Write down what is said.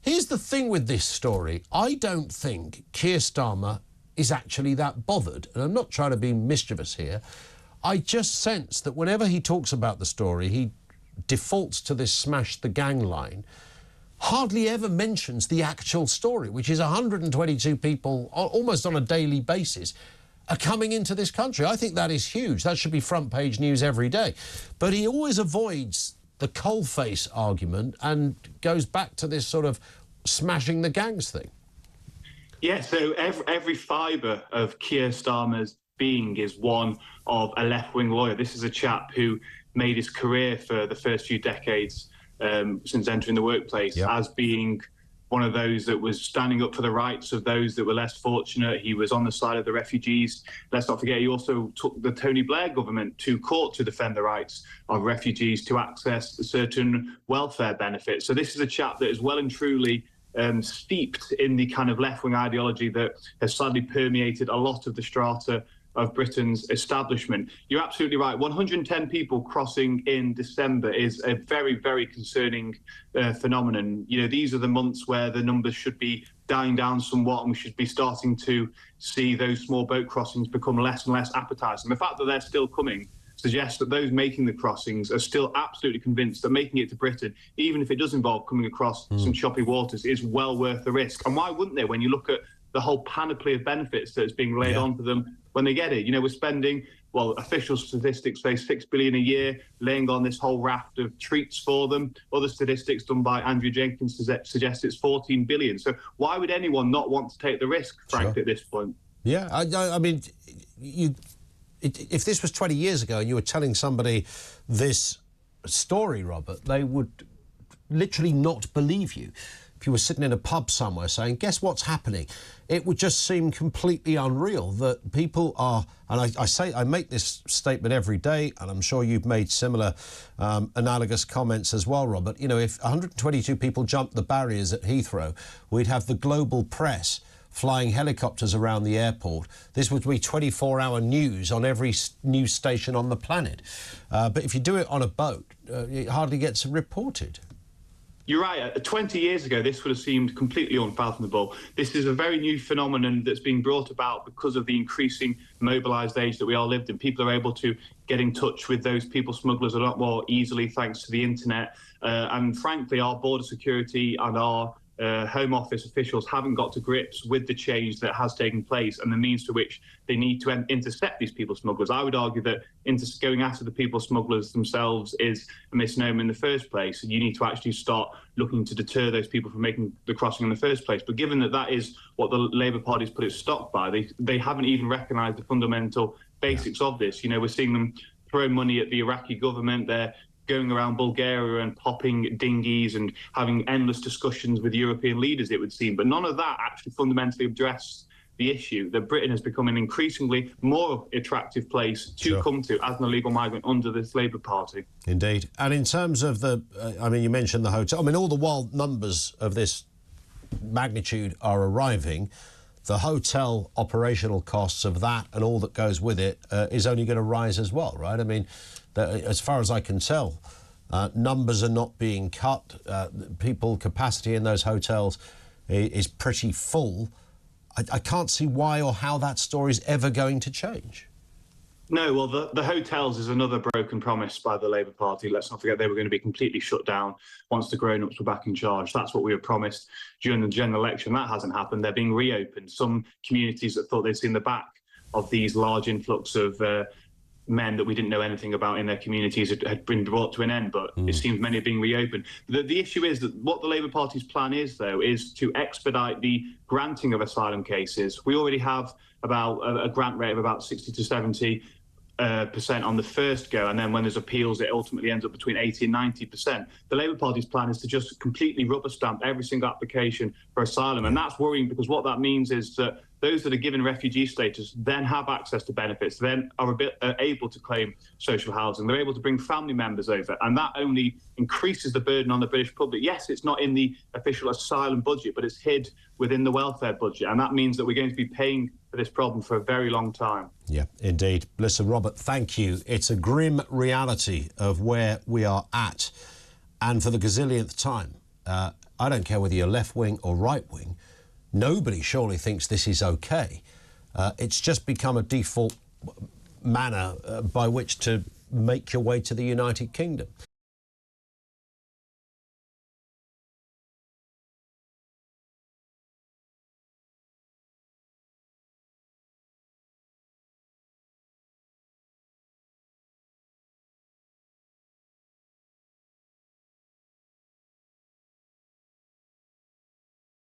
Here's the thing with this story. I don't think Keir Starmer is actually that bothered. And I'm not trying to be mischievous here. I just sense that whenever he talks about the story, he defaults to this smash the gang line, hardly ever mentions the actual story, which is 122 people, almost on a daily basis, are coming into this country. I think that is huge. That should be front page news every day. But he always avoids the coalface argument and goes back to this sort of smashing the gangs thing. Yeah, so every fibre of Keir Starmer's being is one of a left-wing lawyer. This is a chap who made his career for the first few decades since entering the workplace as being one of those that was standing up for the rights of those that were less fortunate. He was on the side of the refugees. Let's not forget, he also took the Tony Blair government to court to defend the rights of refugees to access certain welfare benefits. So this is a chap that is well and truly steeped in the kind of left-wing ideology that has sadly permeated a lot of the strata of Britain's establishment. You're absolutely right. 110 people crossing in December is a very, very concerning phenomenon. You know, these are the months where the numbers should be dying down somewhat, and we should be starting to see those small boat crossings become less and less appetising. The fact that they're still coming suggests that those making the crossings are still absolutely convinced that making it to Britain, even if it does involve coming across some choppy waters, is well worth the risk. And why wouldn't they, when you look at the whole panoply of benefits that's being laid onto them when they get it? You know, we're spending, well, official statistics say $6 billion a year laying on this whole raft of treats for them. Other statistics done by Andrew Jenkins suggest it's $14 billion. So why would anyone not want to take the risk, frankly, at this point? Yeah, I mean, if this was 20 years ago and you were telling somebody this story, Robert, they would literally not believe you. If you were sitting in a pub somewhere saying, guess what's happening? It would just seem completely unreal that people are, and I make this statement every day, and I'm sure you've made similar analogous comments as well, Robert. You know, if 122 people jumped the barriers at Heathrow, we'd have the global press flying helicopters around the airport. This would be 24-hour news on every news station on the planet. But if you do it on a boat, it hardly gets reported. You're right. 20 years ago, this would have seemed completely unfathomable. This is a very new phenomenon that's being brought about because of the increasing mobilised age that we all lived in. People are able to get in touch with those people smugglers a lot more easily thanks to the internet. And frankly, our border security and our Home Office officials haven't got to grips with the change that has taken place and the means to which they need to intercept these people smugglers. I would argue that going after the people smugglers themselves is a misnomer in the first place. You need to actually start looking to deter those people from making the crossing in the first place. But given that that is what the Labour Party's put its stock by, they haven't even recognised the fundamental basics of this. You know, we're seeing them throw money at the Iraqi government. They're going around Bulgaria and popping dinghies and having endless discussions with European leaders, it would seem. But none of that actually fundamentally addressed the issue that Britain has become an increasingly more attractive place to come to as an illegal migrant under this Labour Party. Indeed. And in terms of the, I mean, you mentioned the hotel. I mean, all the wild numbers of this magnitude are arriving. The hotel operational costs of that and all that goes with it is only going to rise as well, right? I mean, as far as I can tell, numbers are not being cut. Capacity in those hotels is pretty full. I can't see why or how that story's ever going to change. No, well, the hotels is another broken promise by the Labour Party. Let's not forget they were going to be completely shut down once the grown-ups were back in charge. That's what we were promised during the general election. That hasn't happened. They're being reopened. Some communities that thought they'd seen the back of these large influx of men that we didn't know anything about in their communities had been brought to an end, but it seems many are being reopened. The issue is that what the Labour Party's plan is, though, is to expedite the granting of asylum cases. We already have about a grant rate of about 60 to 70% on the first go, and then when there's appeals, it ultimately ends up between 80 and 90%. The Labour Party's plan is to just completely rubber stamp every single application for asylum, and that's worrying because what that means is that those that are given refugee status then have access to benefits, then are able to claim social housing. They're able to bring family members over, and that only increases the burden on the British public. Yes, it's not in the official asylum budget, but it's hid within the welfare budget, and that means that we're going to be paying for this problem for a very long time. Yeah, indeed. Listen, Robert, thank you. It's a grim reality of where we are at, and for the gazillionth time, I don't care whether you're left-wing or right-wing, nobody surely thinks this is okay. It's just become a default manner by which to make your way to the United Kingdom.